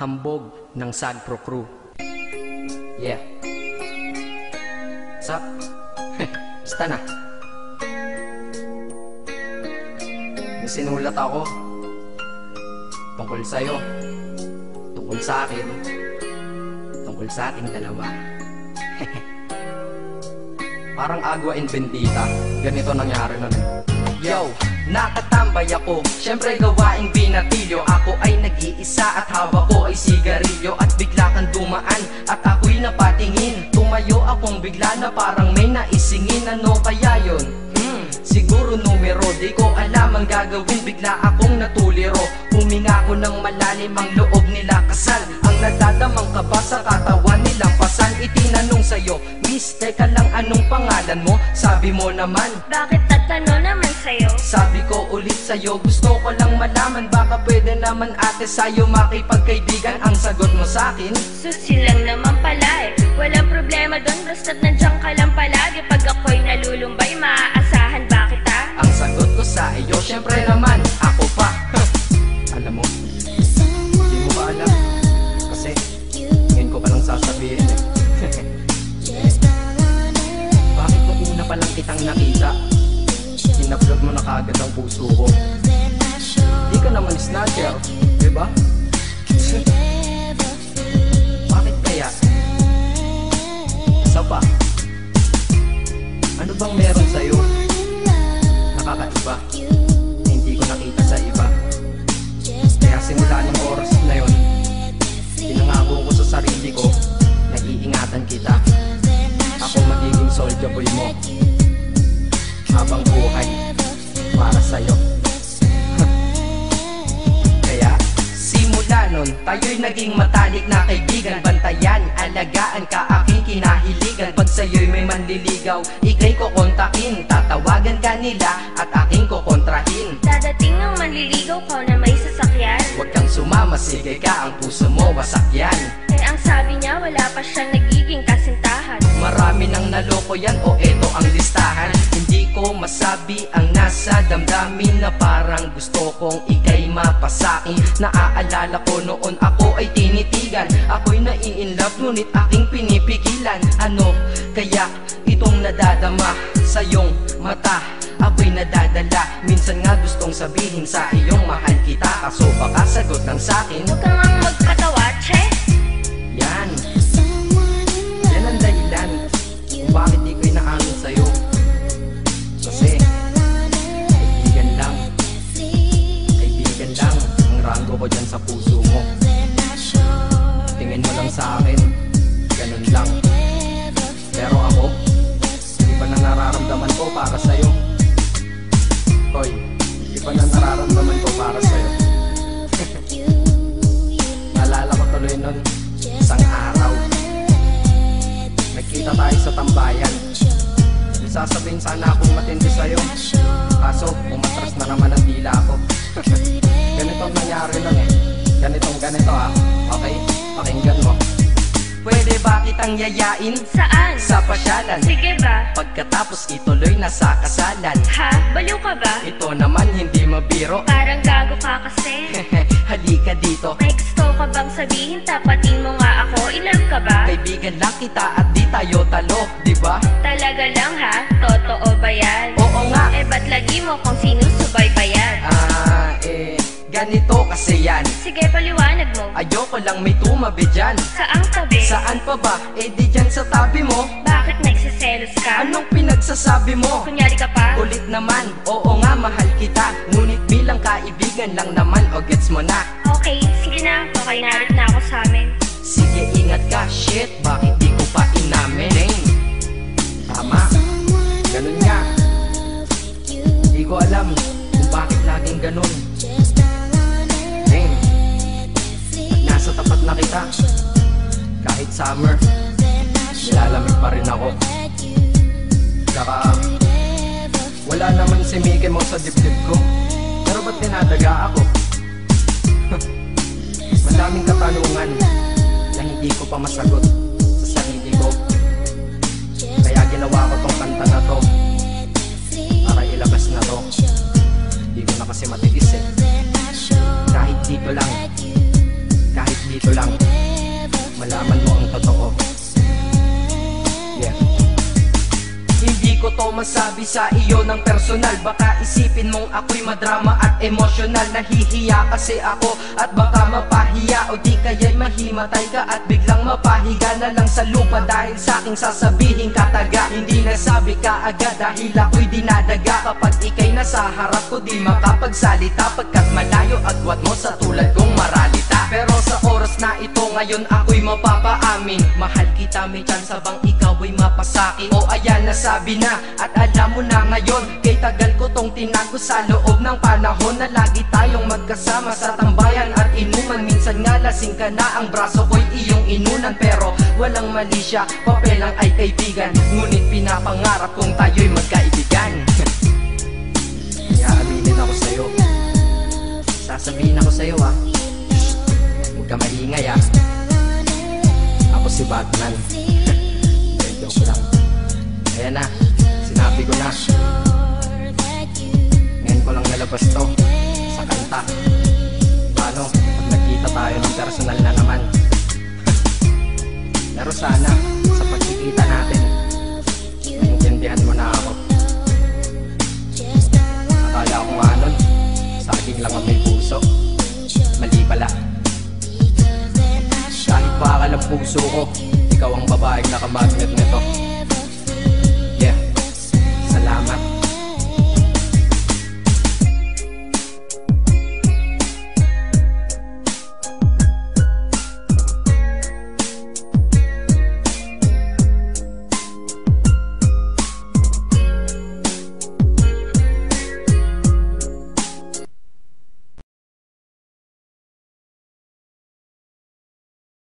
Hambog ng Sagpro Crew. Yeah. What's up? Basta na. May sinulat ako tungkol sa'yo, tungkol sa akin, tungkol sa ating dalawa. Parang Agua and Bendita. Ganito nangyari nun eh. Yo, nakatambay ako, syempre gawaing binatilyo. Ako ay nag-iisa at hawak ko ay sigarilyo. At bigla kang dumaan at ako'y napatingin. Tumayo akong bigla na parang may naisingin. Ano kaya yun? Siguro numero, di ko alam ang gagawin. Bigla akong natuliro, huminga ko ng malalim, ang loob nila kasal. Ang nadadamang kaba sa katawan nilang pasan. Itinanong sa'yo, miss, teka lang, anong pangalan mo? Sabi mo naman, bakit tatanong naman sa'yo? sabi ko ulit sa'yo, gusto ko lang malaman. Baka pwede naman ate sa'yo makipagkaibigan. Ang sagot mo sa'kin, Susi lang naman pala eh. Walang problema doon, basta't nandiyan ka lang palagi. Pag ako'y nalulumbay, maaasahan ba kita? ang sagot ko sa iyo, syempre naman, ako pa. Alam mo, hindi mo ba alam? Kasi, ngayon ko palang sasabihin eh. Bakit nung una pa lang kitang nakita, sinablog mo na kagad ang puso ko? Di ka naman snatcher, diba? Bakit kaya? Isa pa, ano bang meron sa'yo? Nakakaiba, na hindi ko nakita sa iba. Kaya simula ng oras na yun, pinangako ko sa sarili ko, nag-iingatan kita. Ako magiging soldier boy mo habang buhay para sa'yo. Kaya simula nun, tayo'y naging matalik na kaibigan. Bantayan, alagaan ka, aking kinahiligan. Pag sa'yo'y may manliligaw, ika'y kukontakin. Tatawagan ka nila at aking kukontrahin. Dadating ang manliligaw ko na may sasakyan. Huwag kang sumama, sige ka, ang puso mo wasak yan. Eh ang sabi niya, wala pa siyang nagiging kasintahan. Marami nang naloko yan, o eto ang listahan. Hindi ko masabi ang nasa damdamin, na parang gusto kong ika'y mapasakin. Naaalala ko noon ako ay tinitigan, ako'y nai-inlove ngunit aking pinipigilan. Ano kaya itong nadadama sa iyong mata? Ako'y nadadala, minsan nga gustong sabihin sa iyong mahal kita. Kaso baka sagot ng sakin, Huwag kang ang magpatawa, che. yan ang dahilan kung bakit di ko inaamin sa'yo. Kasi kaibigan lang ang rango ko dyan sa puso mo. Tingin mo lang sa akin, ganun lang. Pero ako, iba na nararamdaman ko para sa'yo. Hoy, iba na nararamdaman ko para sa'yo. Naalala ko tuloy nun, isang araw nagkita tayo sa tambayan. Sasabihin sana akong matindi sa'yo, kaso umatras na naman ang dila ko. Ganitong nangyari nun eh. Ganito ha. Okay? Pakinggan mo. Pwede ba kitang yayain Saan? sa pasyalan? Sige ba? Pagkatapos ituloy na sa kasalan. Ha? Baliw ka ba? Ito naman hindi mabiro. Parang gago ka kasi. Halika dito, May gusto ka bang sabihin? Tapatin mo nga ako, in-love ka ba? kaibigan lang kita at di tayo talo, diba? Talaga lang ha? Totoo ba yan? Oo nga. Eh ba't lagi mo kung sinusubaybayan? Ganito kasi yan. Sige, paliwanag mo. Ayoko lang may tumabi dyan. Saang tabi? Saan pa ba? Eh di dyan sa tabi mo. Bakit nagsiselos ka? Anong pinagsasabi mo? Kunyari ka pa? Ulit naman, oo nga mahal kita, ngunit bilang kaibigan lang naman, o gets mo na. Okay, sige na. Okay, narit na ako sa amin. Sige ingat ka, shit, bakit di ko pa inamin? Dang. Tama, ganun nga. Di ko alam kung bakit laging ganun. Dang. Nasa tapat na kita, kahit summer, nilalamig pa rin ako. Saka wala naman si Mickey Mouse sa dibdib ko, pero ba't dinadaga ako? Madaming katanungan na hindi ko pa masagot sa sarili ko. Kaya ginawa ko tong kanta na to para ilabas na to. Hindi ko na kasi matiis eh. Kahit dito lang, kahit dito dito lang malaman mo ang totoo. Yeah. Hindi ko to masabi sa iyo ng personal. Baka isipin mong ako'y madrama at emosyonal. Nahihiya kasi ako at baka mapahiya, o di kaya'y mahimatay ka at biglang mapahiga na lang sa lupa dahil sa aking sasabihin kataga. Hindi nasabi ka agad dahil ako'y dinadaga. Kapag ika'y nasa harap ko di makapagsalita, pagkat malayo agwat mo sa tulad kong maralita. Pero sa oras na ito ngayon ako'y mapapaamin, mahal kita, may chance bang ikaw ay mapasaki? O ayan, nasabi na at alam mo na ngayon. Kay tagal ko tong tinago sa loob ng panahon na lagi tayong magkasama sa tambayan at inuman. Minsan nga lasing ka na, ang braso ko'y iyong inunan. Pero walang mali siya, papelang ay kaibigan. Ngunit pinapangarap kong tayo'y magkaibigan. Kaya aminin ako sa'yo, sasabihin ako sa'yo ha, huwag ka maingay ha. Ako si Batman. Joke lang. Ayan na, sinabi ko na. Ngayon ko lang nalabas to sa kanta. Paano pag nagkita tayo ng personal na naman? Pero sana sa pagkikita natin maintindihan mo na ako. Akala ko nga nun saging lang ang may puso, mali pala. Kahit bakal ang puso ko, ikaw ang babaeng nakamagnet nito.